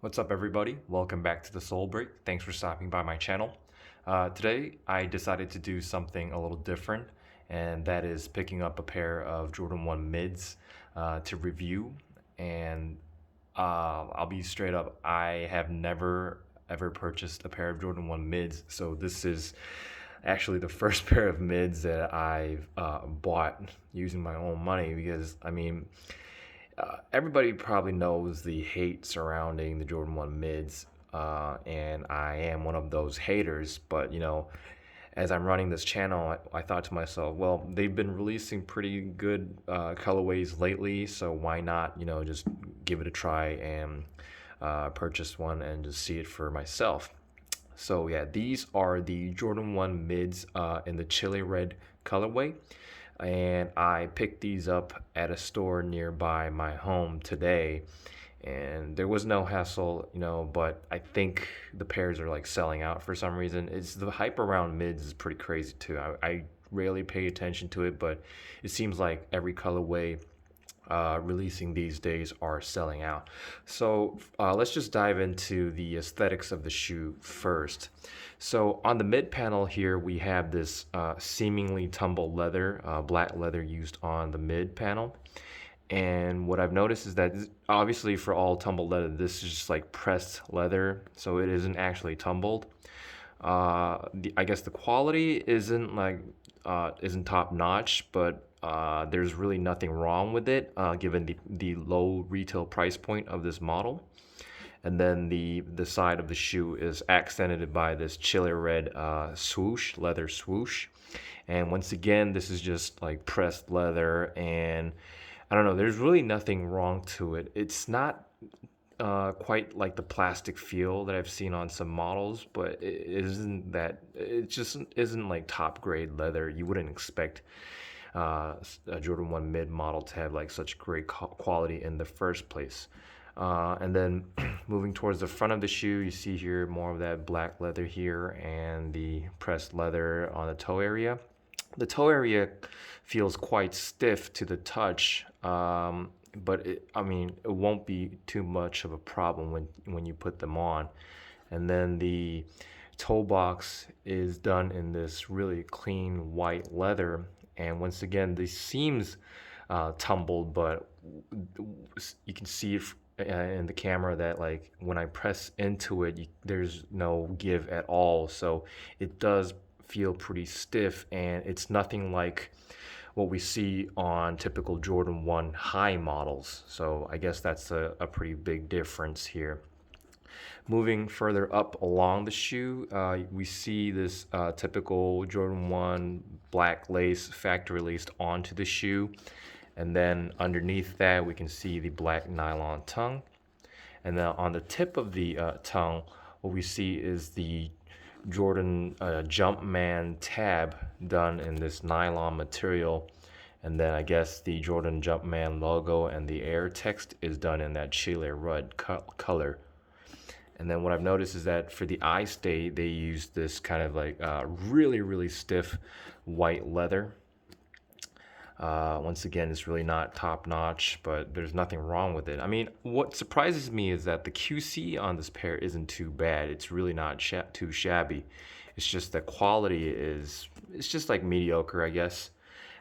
What's up, everybody? Welcome back to the Soul Break. Thanks for stopping by my channel. Today, I decided to do something a little different, and that is picking up a pair of Jordan 1 mids to review. And I'll be straight up, I have never ever purchased a pair of Jordan 1 mids, so this is actually the first pair of mids that I've bought using my own money because, everybody probably knows the hate surrounding the Jordan 1 mids, and I am one of those haters. But, as I'm running this channel, I thought to myself, well, they've been releasing pretty good colorways lately, so why not, just give it a try and purchase one and just see it for myself. So yeah, these are the Jordan 1 mids in the Chile Red colorway, and I picked these up at a store nearby my home today, and there was no hassle, but I think the pairs are like selling out for some reason. It's the hype around mids is pretty crazy too. I rarely pay attention to it, but it seems like every colorway releasing these days are selling out. So let's just dive into the aesthetics of the shoe first. So on the mid panel here, we have this seemingly tumbled leather, black leather used on the mid panel. And what I've noticed is that obviously for all tumbled leather, this is just like pressed leather, so it isn't actually tumbled. I guess the quality isn't top notch, but there's really nothing wrong with it given the low retail price point of this model. And then the side of the shoe is accented by this Chile Red swoosh, leather swoosh. And once again, this is just like pressed leather, and I don't know, there's really nothing wrong to it. It's not quite like the plastic feel that I've seen on some models, but it just isn't like top grade leather. You wouldn't expect a Jordan 1 mid model to have like such great quality in the first place. And then moving towards the front of the shoe, you see here more of that black leather here and the pressed leather on the toe area. The toe area feels quite stiff to the touch, but it won't be too much of a problem when you put them on. And then the toe box is done in this really clean white leather, and once again, the seams tumbled, but you can see in the camera that like when I press into it, there's no give at all, so it does feel pretty stiff, and it's nothing like what we see on typical Jordan 1 high models. So I guess that's a pretty big difference here. Moving further up along the shoe, we see this typical Jordan 1 black lace factory laced onto the shoe. And then underneath that, we can see the black nylon tongue. And then on the tip of the tongue, what we see is the Jordan Jumpman tab done in this nylon material. And then I guess the Jordan Jumpman logo and the Air text is done in that Chile Red color. And then what I've noticed is that for the eye stay, they use this kind of like really, really stiff white leather. Once again, it's really not top notch, but there's nothing wrong with it. I mean, what surprises me is that the QC on this pair isn't too bad. It's really not too shabby. It's just the quality it's just like mediocre, I guess.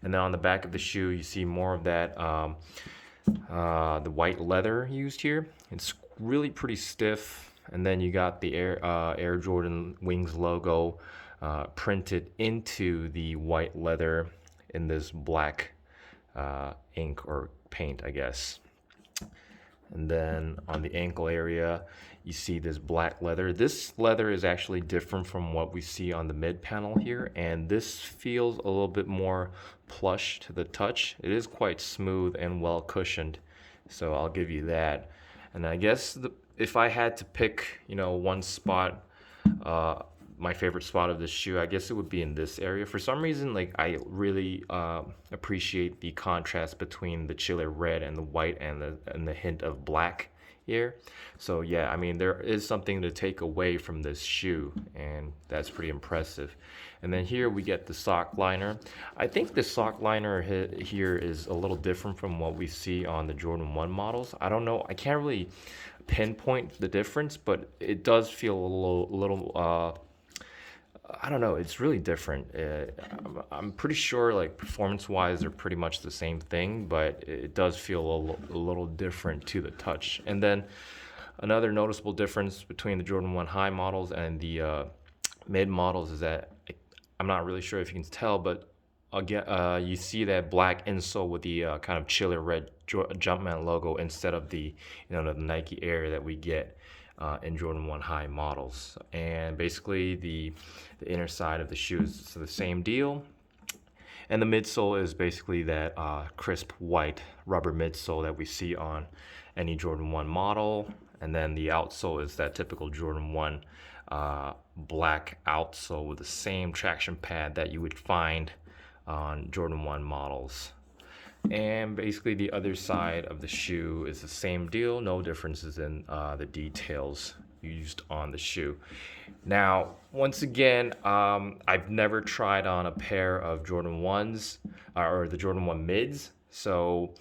And then on the back of the shoe, you see more of that, the white leather used here. It's really pretty stiff. And then you got the Air Jordan Wings logo printed into the white leather in this black ink or paint, I guess. And then on the ankle area, you see this black leather. This leather is actually different from what we see on the mid panel here, and this feels a little bit more plush to the touch. It is quite smooth and well cushioned, so I'll give you that. And I guess if I had to pick, one spot, my favorite spot of this shoe, I guess it would be in this area. For some reason, like I really appreciate the contrast between the Chile Red and the white and the hint of black here. So yeah, I mean, there is something to take away from this shoe, and that's pretty impressive. And then here we get the sock liner. I think the sock liner here is a little different from what we see on the Jordan 1 models. I don't know, I can't really pinpoint the difference, but it does feel a little I don't know. It's really different. I'm pretty sure, like performance-wise, they're pretty much the same thing, but it does feel a little different to the touch. And then another noticeable difference between the Jordan 1 high models and the mid models is that I'm not really sure if you can tell, but again, you see that black insole with the kind of Chile Red Jumpman logo instead of the the Nike Air that we get in Jordan 1 high models. And basically the inner side of the shoes is the same deal. And the midsole is basically that crisp white rubber midsole that we see on any Jordan 1 model. And then the outsole is that typical Jordan 1 black outsole with the same traction pad that you would find on Jordan 1 models. And basically the other side of the shoe is the same deal, no differences in the details used on the shoe. Now, once again, I've never tried on a pair of Jordan 1s or the Jordan 1 mids, so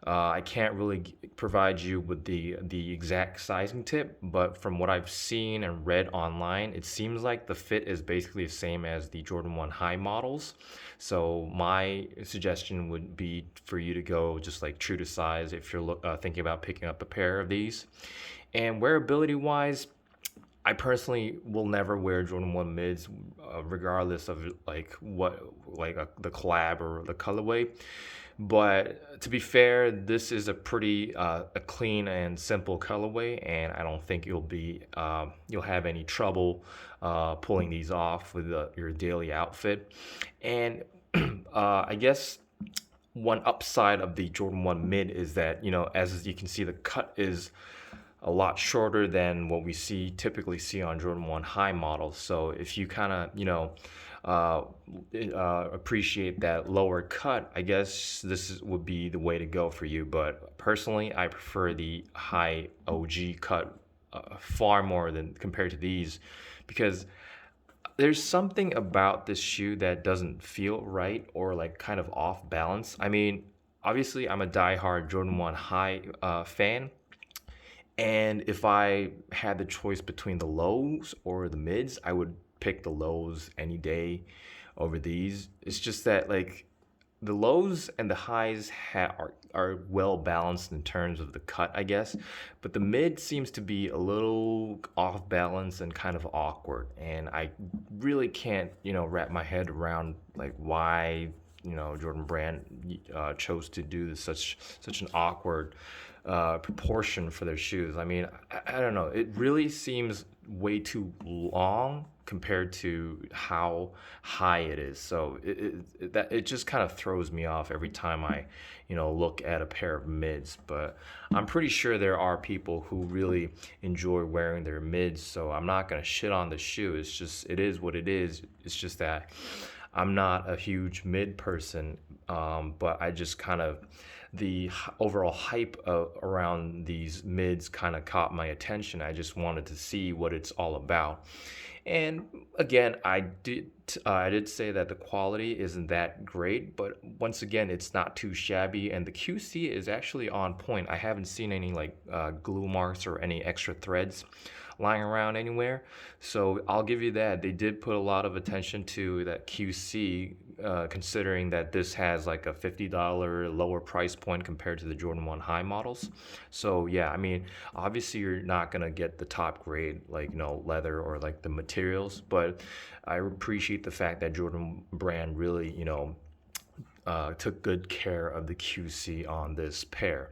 I can't really provide you with the exact sizing tip, but from what I've seen and read online, it seems like the fit is basically the same as the Jordan 1 high models. So my suggestion would be for you to go just like true to size if you're thinking about picking up a pair of these. And wearability wise, I personally will never wear Jordan 1 mids, regardless of like the collab or the colorway. But to be fair, this is a pretty a clean and simple colorway, and I don't think you'll have any trouble pulling these off with your daily outfit. And I guess one upside of the Jordan 1 mid is that, as you can see, the cut is a lot shorter than what we typically see on Jordan 1 high models. So if you kind of, appreciate that lower cut, I guess would be the way to go for you. But personally, I prefer the high OG cut far more than compared to these, because there's something about this shoe that doesn't feel right or like kind of off balance. I mean, obviously, I'm a diehard Jordan 1 high fan. And if I had the choice between the lows or the mids, I would pick the lows any day over these. It's just that like the lows and the highs are well balanced in terms of the cut, I guess, but the mid seems to be a little off balance and kind of awkward, and I really can't wrap my head around like why Jordan Brand chose to do such an awkward proportion for their shoes. I mean, I don't know. It really seems way too long compared to how high it is. So it just kind of throws me off every time I look at a pair of mids. But I'm pretty sure there are people who really enjoy wearing their mids. So I'm not gonna shit on the shoe. It is what it is. It's just that I'm not a huge mid person, but I just kind of the overall hype around these mids kind of caught my attention. I just wanted to see what it's all about. And again, I did say that the quality isn't that great, but once again, it's not too shabby, and the QC is actually on point. I haven't seen any like glue marks or any extra threads lying around anywhere, so I'll give you that. They did put a lot of attention to that QC, considering that this has like a $50 lower price point compared to the Jordan 1 high models. So yeah, I mean, obviously you're not gonna get the top grade like leather or like the materials, but I appreciate the fact that Jordan Brand really took good care of the QC on this pair.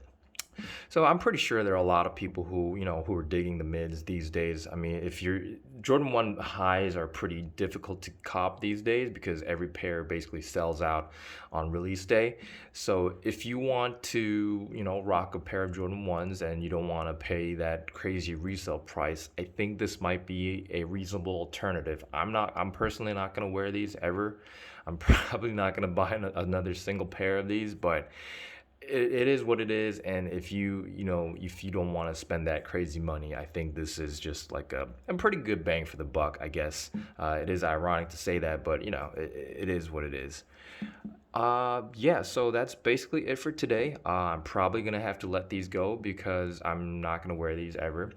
So I'm pretty sure there are a lot of people who are digging the mids these days. I mean, if you're Jordan 1 highs are pretty difficult to cop these days because every pair basically sells out on release day. So if you want to, rock a pair of Jordan 1s and you don't want to pay that crazy resale price, I think this might be a reasonable alternative. I'm personally not going to wear these ever. I'm probably not going to buy another single pair of these, but it is what it is, and if if you don't want to spend that crazy money, I think this is just like a pretty good bang for the buck, I guess. It is ironic to say that, but it is what it is. Yeah, so that's basically it for today. I'm probably gonna have to let these go because I'm not gonna wear these ever.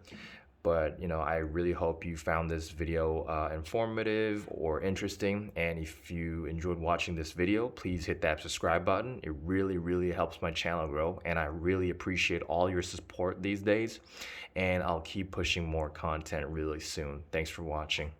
But I really hope you found this video informative or interesting. And if you enjoyed watching this video, please hit that subscribe button. It really, really helps my channel grow, and I really appreciate all your support these days. And I'll keep pushing more content really soon. Thanks for watching.